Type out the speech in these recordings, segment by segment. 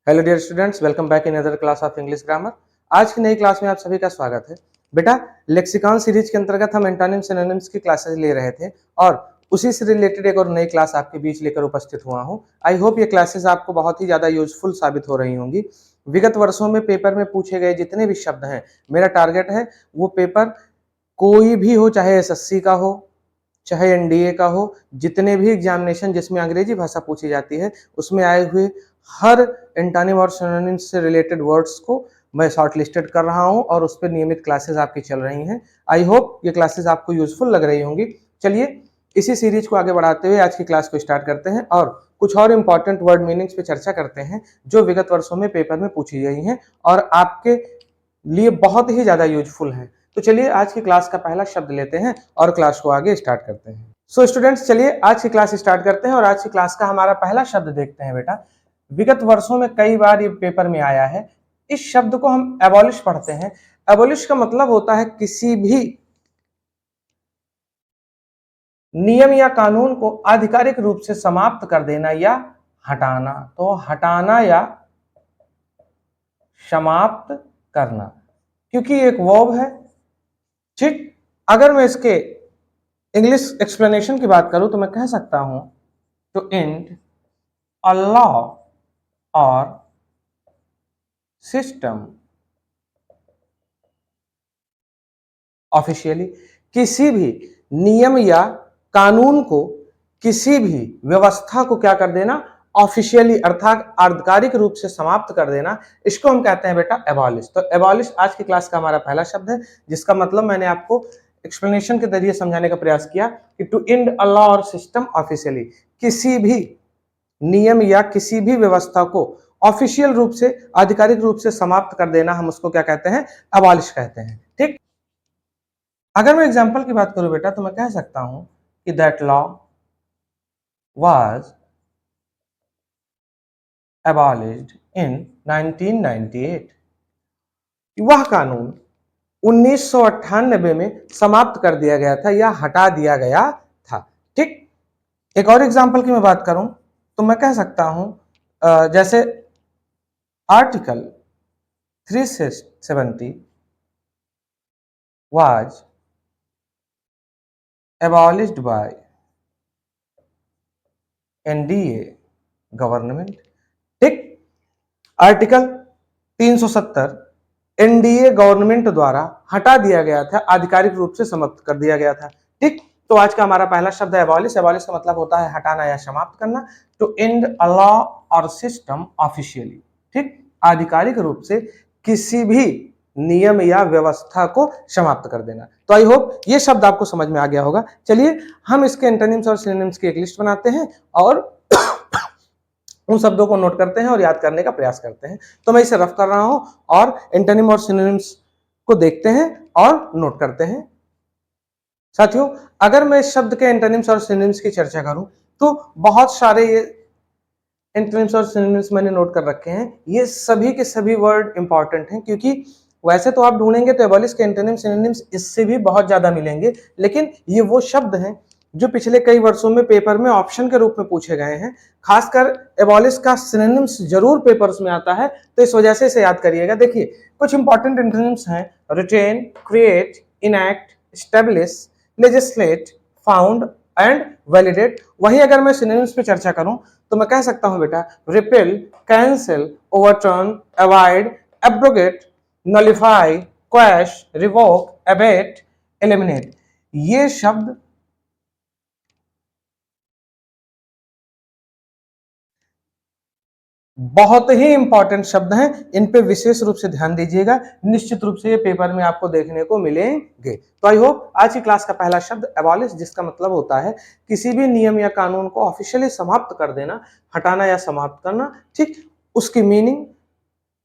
Hello dear students, welcome back in other class of English grammar. आज की नई class में आप सभी का स्वागत है। बेटा, लेक्सिकॉन सीरीज के अंतर्गत हम एंटोनिम्स सिनोनिम्स की क्लासेस ले रहे थे और उसी से रिलेटेड एक और नई क्लास आपके बीच लेकर उपस्थित हुआ हूं। आई होप ये क्लासेस आपको बहुत ही ज्यादा यूजफुल साबित हो रही होंगी। विगत वर्षों में पेपर में पूछे गए जितने भी शब्द हैं, मेरा टारगेट है वो पेपर कोई भी हो, चाहे एसएससी का हो चाहे एनडीए का हो, जितने भी एग्जामिनेशन जिसमें अंग्रेजी भाषा पूछी जाती है उसमें आए हुए हर एंटोनिम और सिनोनिम्स से रिलेटेड वर्ड्स को मैं शॉर्ट लिस्टेड कर रहा हूं और उस पर नियमित क्लासेस आपकी चल रही हैं। आई होप ये क्लासेस आपको यूजफुल लग रही होंगी। चलिए इसी सीरीज को आगे बढ़ाते हुए आज की क्लास को स्टार्ट करते हैं और कुछ और इंपॉर्टेंट वर्ड मीनिंग्स पे चर्चा करते हैं जो विगत वर्षों में पेपर में पूछी गई हैं और आपके लिए बहुत ही ज्यादा यूजफुल है। तो चलिए आज की क्लास का पहला शब्द लेते हैं और क्लास को आगे स्टार्ट करते हैं। सो स्टूडेंट्स, चलिए आज की क्लास स्टार्ट करते हैं और आज की क्लास का हमारा पहला शब्द देखते हैं। बेटा, विगत वर्षों में कई बार ये पेपर में आया है। इस शब्द को हम एबॉलिश पढ़ते हैं। एबॉलिश का मतलब होता है किसी भी नियम या कानून को आधिकारिक रूप से समाप्त कर देना या हटाना। तो हटाना या समाप्त करना, क्योंकि एक वर्ब है। ठीक, अगर मैं इसके इंग्लिश एक्सप्लेनेशन की बात करूं तो मैं कह सकता हूं टू एंड अ लॉ और सिस्टम ऑफिशियली। किसी भी नियम या कानून को, किसी भी व्यवस्था को क्या कर देना, ऑफिशियली अर्थात आधिकारिक रूप से समाप्त कर देना, इसको हम कहते हैं बेटा एबॉलिश। तो एबॉलिश आज की क्लास का हमारा पहला शब्द है, जिसका मतलब मैंने आपको एक्सप्लेनेशन के जरिए समझाने का प्रयास किया कि टू एंड अ लॉ और सिस्टम ऑफिशियली, किसी भी नियम या किसी भी व्यवस्था को ऑफिशियल रूप से, आधिकारिक रूप से समाप्त कर देना, हम उसको क्या कहते हैं, एबॉलिश कहते हैं। ठीक, अगर मैं एग्जांपल की बात करूं बेटा तो मैं कह सकता हूं कि that law was abolished in 1998। वह कानून 1998 में समाप्त कर दिया गया था या हटा दिया गया था। ठीक, एक और एग्जांपल की मैं बात करूं तो मैं कह सकता हूं जैसे article 370 was abolished by NDA government. ठीक, आर्टिकल 370 एनडीए गवर्नमेंट द्वारा हटा दिया गया था, आधिकारिक रूप से समाप्त कर दिया गया था। ठीक, तो आज का हमारा पहला शब्द है एबॉलिश। एबॉलिश का मतलब होता है हटाना या समाप्त करना। टू एंड अ लॉ और सिस्टम ऑफिशियली। ठीक, आधिकारिक रूप से किसी भी नियम या व्यवस्था को समाप्त कर देना। तो आई होप ये शब्द आपको समझ में आ गया होगा। चलिए हम इसके एंटोनिम्स और सिनोनिम्स की एक लिस्ट बनाते हैं और उन शब्दों को नोट करते हैं और याद करने का प्रयास करते हैं। तो मैं इसे रफ कर रहा हूं और एंटोनिम और सिनोनिम्स को देखते हैं और नोट करते हैं। साथियों, अगर मैं इस शब्द के एंटोनिम्स और सिनोनिम्स की चर्चा करूं तो बहुत सारे ये एंटोनिम्स और सिनोनिम्स मैंने नोट कर रखे हैं। ये सभी के सभी वर्ड इंपॉर्टेंट हैं, क्योंकि वैसे तो आप ढूंढेंगे तो एबॉलिश के एंटोनिम सिनोनिम्स इससे भी बहुत ज्यादा मिलेंगे, लेकिन ये वो शब्द हैं जो पिछले कई वर्षों में पेपर में ऑप्शन के रूप में पूछे गए हैं। खासकर एबॉलिश का सिनोनिम्स जरूर पेपर्स में आता है, तो इस वजह से इसे याद करिएगा। देखिए कुछ इंपॉर्टेंट एंटोनिम्स हैं: retain, create, enact, establish, legislate, found and validate. वही अगर मैं सिनोनिम्स पे चर्चा करूं तो मैं कह सकता हूं बेटा repel, cancel, overturn, avoid, abrogate, nullify, quash, revoke, Abbott, eliminate. ये शब्द बहुत ही इंपॉर्टेंट शब्द हैं, इन पे विशेष रूप से ध्यान दीजिएगा। निश्चित रूप से ये पेपर में आपको देखने को मिलेंगे। तो आई होप आज की क्लास का पहला शब्द एबॉलिश, जिसका मतलब होता है किसी भी नियम या कानून को ऑफिशियली समाप्त कर देना, हटाना या समाप्त करना। ठीक, उसकी मीनिंग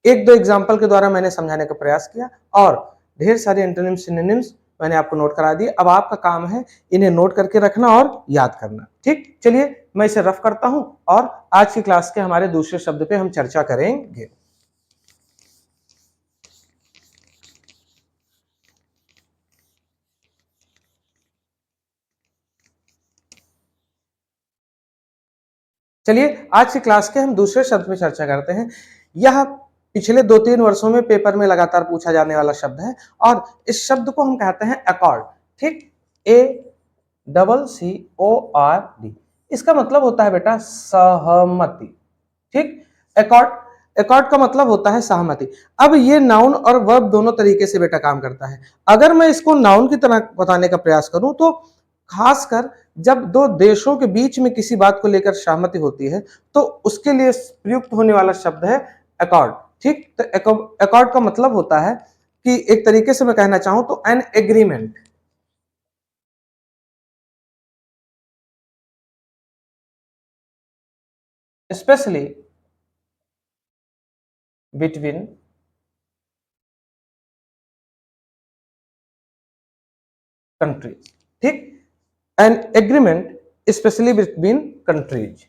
एक दो एग्जाम्पल के द्वारा मैंने समझाने का प्रयास किया और ढेर सारे एंटोनिम्स सिनोनिम्स मैंने आपको नोट करा दिए। अब आपका काम है इन्हें नोट करके रखना और याद करना। ठीक, चलिए मैं इसे रफ करता हूं और आज की क्लास के हमारे दूसरे शब्द पे हम चर्चा करेंगे। चलिए आज की क्लास के हम दूसरे शब्द पे चर्चा करते हैं। यह पिछले 2-3 वर्षों में पेपर में लगातार पूछा जाने वाला शब्द है और इस शब्द को हम कहते हैं अकॉर्ड। ठीक, ACCORD। इसका मतलब होता है बेटा सहमति। ठीक, अकॉर्ड, अकॉर्ड का मतलब होता है सहमति। अब ये नाउन और वर्ब दोनों तरीके से बेटा काम करता है। अगर मैं इसको नाउन की तरह बताने का प्रयास करूं तो खासकर जब दो देशों के बीच में किसी बात को लेकर सहमति होती है तो उसके लिए प्रयुक्त होने वाला शब्द है अकॉर्ड। ठीक, तो अकॉर्ड का मतलब होता है कि एक तरीके से मैं कहना चाहूं तो an agreement, especially between countries। ठीक, an agreement specially between countries.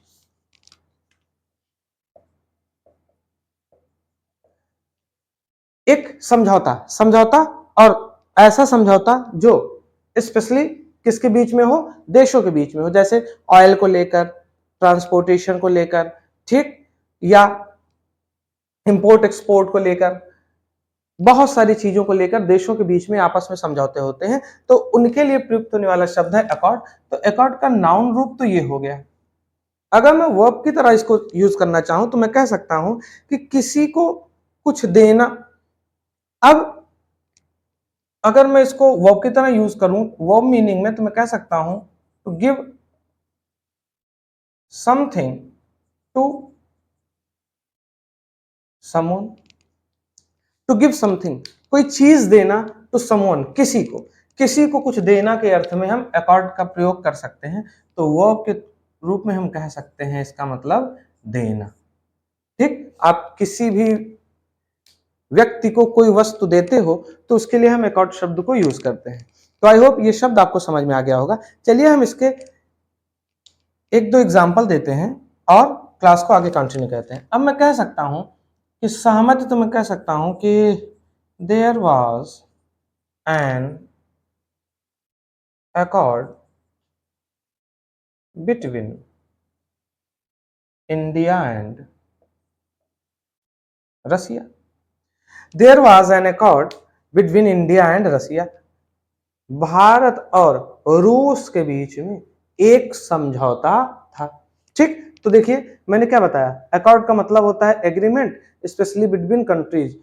एक समझौता, समझौता और ऐसा समझौता जो स्पेशली किसके बीच में हो, देशों के बीच में हो, जैसे ऑयल को लेकर, ट्रांसपोर्टेशन को लेकर, ठीक, या इंपोर्ट एक्सपोर्ट को लेकर, बहुत सारी चीजों को लेकर देशों के बीच में आपस में समझौते होते हैं, तो उनके लिए प्रयुक्त होने वाला शब्द है अकॉर्ड। तो अकॉर्ड का नाउन रूप तो ये हो गया। अगर मैं वर्ब की तरह इसको यूज करना चाहूं तो मैं कह सकता हूं कि किसी को कुछ देना। अब अगर मैं इसको वर्ब की तरह यूज करूं वर्ब मीनिंग में तो मैं कह सकता हूं to give something to someone, to give something, कोई चीज देना, टू समवन, किसी को कुछ देना के अर्थ में हम अकॉर्ड का प्रयोग कर सकते हैं। तो वर्ब के रूप में हम कह सकते हैं इसका मतलब देना। ठीक, आप किसी भी व्यक्ति को कोई वस्तु देते हो तो उसके लिए हम अकॉर्ड शब्द को यूज करते हैं। तो आई होप ये शब्द आपको समझ में आ गया होगा। चलिए हम इसके एक दो एग्जाम्पल देते हैं और क्लास को आगे कंटिन्यू करते हैं। अब मैं कह सकता हूं कि सहमति, तो मैं कह सकता हूं कि there was an accord between India and Russia। There was an accord between India and Russia। Bharat और रूस के बीच में एक समझौता था। ठीक, तो देखिए मैंने क्या बताया, अकॉर्ड का मतलब होता है एग्रीमेंट स्पेशली बिटवीन कंट्रीज,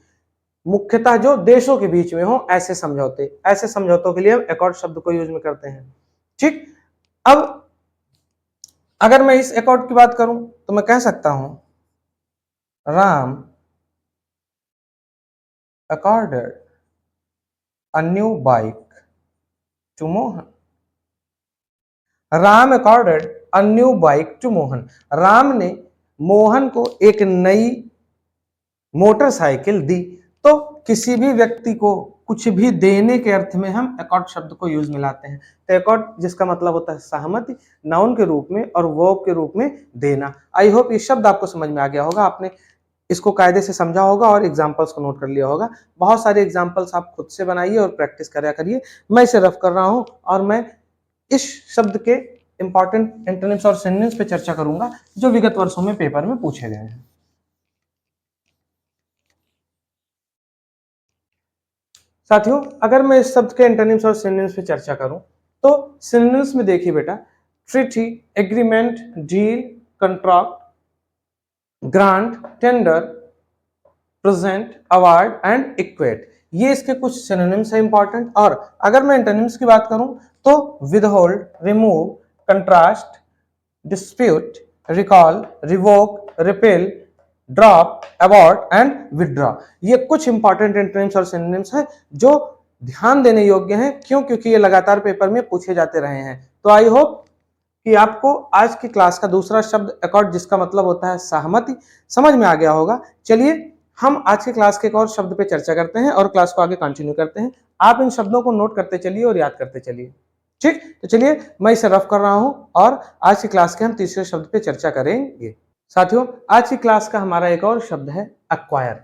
मुख्यतः जो देशों के बीच में हो ऐसे समझौते, ऐसे समझौतों के लिए हम अकॉर्ड शब्द को यूज में करते हैं। ठीक, अब अगर मैं इस अकॉर्ड की बात करूं तो मैं कह सकता हूं Ram accorded a new bike to Mohan। Ram accorded a new bike to Mohan। Ram ने मोहन को एक नई मोटरसाइकिल दी। तो किसी भी व्यक्ति को कुछ भी देने के अर्थ में हम अकॉर्ड शब्द को यूज में लाते हैं। तो अकॉर्ड जिसका मतलब होता है सहमति, नाउन के रूप में और वर्ब के रूप में देना। आई होप ये शब्द आपको समझ में आ गया होगा, आपने इसको कायदे से समझा होगा और एग्जाम्पल्स को नोट कर लिया होगा। बहुत सारे एग्जाम्पल्स आप खुद से बनाइए और प्रैक्टिस करा करिए। मैं इसे रफ कर रहा हूं और मैं इस शब्द के इंपॉर्टेंट एंटोनिम्स और सिनोनिम्स पे चर्चा करूंगा जो विगत वर्षों में पेपर में पूछे गए हैं। साथियों, अगर मैं इस शब्द के एंटोनिम्स और सिनोनिम्स पे चर्चा करूं तो सिनोनिम्स में देखिए बेटा, treaty, agreement, deal, contract, grant, tender, present, award and equate, ये इसके कुछ सिनोनिम्स है इंपॉर्टेंट। और अगर मैं एंटोनिम्स की बात करूं तो withhold, remove, contrast, dispute, recall, revoke, repel, drop, abort and withdraw, ये कुछ इंपॉर्टेंट एंटोनिम्स और सिनोनिम्स हैं जो ध्यान देने योग्य हैं। क्यों? क्योंकि ये लगातार पेपर में पूछे जाते रहे हैं। तो आई होप कि आपको आज की क्लास का दूसरा शब्द अकॉर्ड जिसका मतलब होता है सहमति समझ में आ गया होगा। चलिए हम आज के क्लास के एक और शब्द पे चर्चा करते हैं और क्लास को आगे कंटिन्यू करते हैं। आप इन शब्दों को नोट करते चलिए और याद करते चलिए। ठीक, तो चलिए मैं इसे रफ कर रहा हूं और आज की क्लास के हम तीसरे शब्द पे चर्चा करेंगे। साथियों, आज की क्लास का हमारा एक और शब्द है अक्वायर।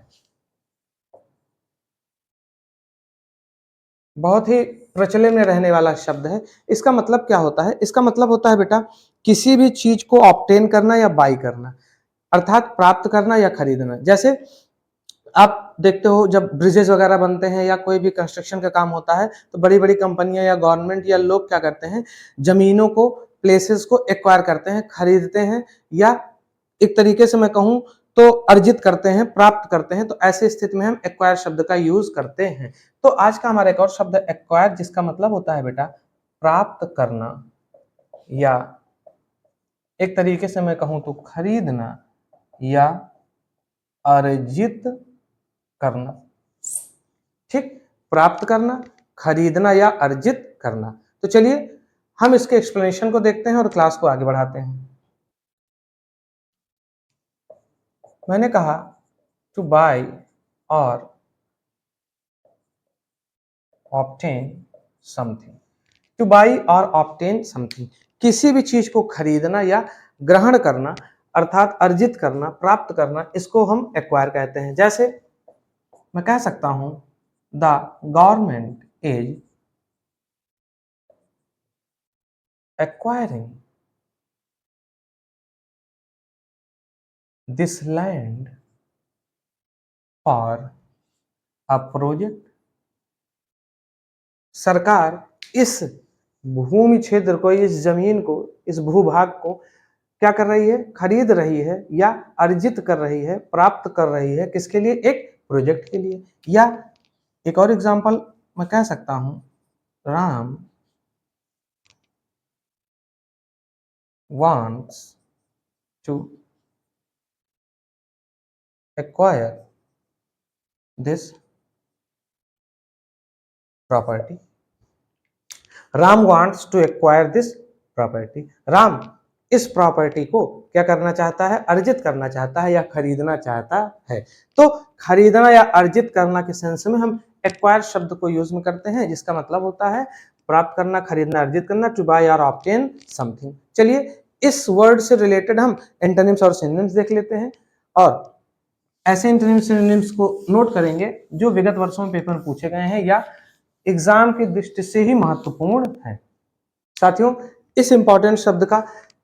बहुत ही प्रचलन में रहने वाला शब्द है। इसका मतलब क्या होता है? इसका मतलब होता है बेटा किसी भी चीज को ऑब्टेन करना या बाई करना। अर्थात प्राप्त करना या खरीदना। जैसे आप देखते हो जब ब्रिजेस वगैरह बनते हैं या कोई भी कंस्ट्रक्शन का काम होता है तो बड़ी बड़ी कंपनियां या गवर्नमेंट या लोग क्या करते हैं, जमीनों को, प्लेसेस को एक्वायर करते हैं, खरीदते हैं, या एक तरीके से मैं कहूं तो अर्जित करते हैं, प्राप्त करते हैं। तो ऐसी स्थिति में हम एक्वायर शब्द का यूज करते हैं। तो आज का हमारा एक और शब्द एक्वायर, जिसका मतलब होता है बेटा प्राप्त करना, या एक तरीके से मैं कहूं तो खरीदना या अर्जित करना। ठीक, प्राप्त करना, खरीदना या अर्जित करना। तो चलिए हम इसके एक्सप्लेनेशन को देखते हैं और क्लास को आगे बढ़ाते हैं। मैंने कहा टू बाय और ऑब्टेन समथिंग। टू बाई और ऑब्टेन समथिंग, किसी भी चीज को खरीदना या ग्रहण करना, अर्थात अर्जित करना, प्राप्त करना, इसको हम एक्वायर कहते हैं। जैसे मैं कह सकता हूं the government is acquiring this land for a project. सरकार इस भूमि क्षेत्र को, इस जमीन को, इस भूभाग को क्या कर रही है, खरीद रही है या अर्जित कर रही है, प्राप्त कर रही है, किसके लिए, एक प्रोजेक्ट के लिए। या एक और एग्जांपल मैं कह सकता हूं Ram wants to acquire this property। Ram wants to acquire this property। Ram इस प्रॉपर्टी को क्या करना चाहता है, अर्जित करना चाहता है या खरीदना चाहता है। तो खरीदना या अर्जित करना के सेंस में हम एक्वायर शब्द को यूज में करते हैं, जिसका मतलब होता है प्राप्त करना, खरीदना, अर्जित करना, टू बाय और ऑब्टेन समथिंग। चलिए इस वर्ड से रिलेटेड हम एंटोनिम्स और सिनोनिम्स देख लेते हैं और ऐसे एंटोनिम्स सिनोनिम्स को नोट करेंगे जो विगत वर्षों में पेपर में पूछे गए हैं या एग्जाम की दृष्टि से ही महत्वपूर्ण है। साथियों, इस इंपॉर्टेंट शब्द का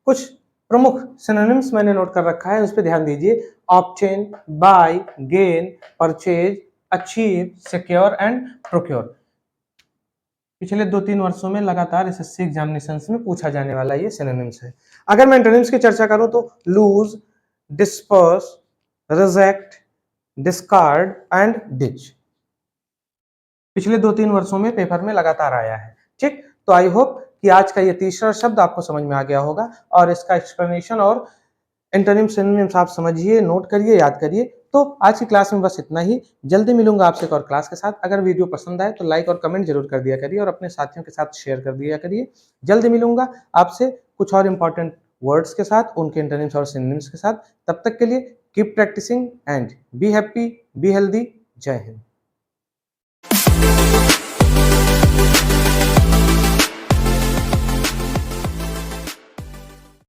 कुछ प्रमुख सिनोनिम्स मैंने नोट कर रखा है, उस पर ध्यान दीजिए। Obtain, buy, gain, purchase, achieve, secure and procure. पिछले 2-3 वर्षों में लगातार एसएससी एग्जामिनेशंस में पूछा जाने वाला ये सिनोनिम्स है। अगर मैं एंटोनिम्स की चर्चा करूं तो lose, disperse, reject, discard and ditch पिछले 2-3 वर्षों में पेपर में लगातार आया है। ठीक, तो आई होप कि आज का ये तीसरा शब्द आपको समझ में आ गया होगा और इसका एक्सप्लेनेशन और एंटोनिम सिनोनिम्स आप समझिए, नोट करिए, याद करिए। तो आज की क्लास में बस इतना ही। जल्दी मिलूंगा आपसे एक और क्लास के साथ। अगर वीडियो पसंद आए तो लाइक और कमेंट जरूर कर दिया करिए और अपने साथियों के साथ शेयर कर दिया करिए। जल्दी मिलूंगा आपसे कुछ और इंपॉर्टेंट वर्ड्स के साथ, उनके एंटोनिम्स और सिनोनिम्स के साथ। तब तक के लिए keep practising and be happy, be healthy. जय हिंद।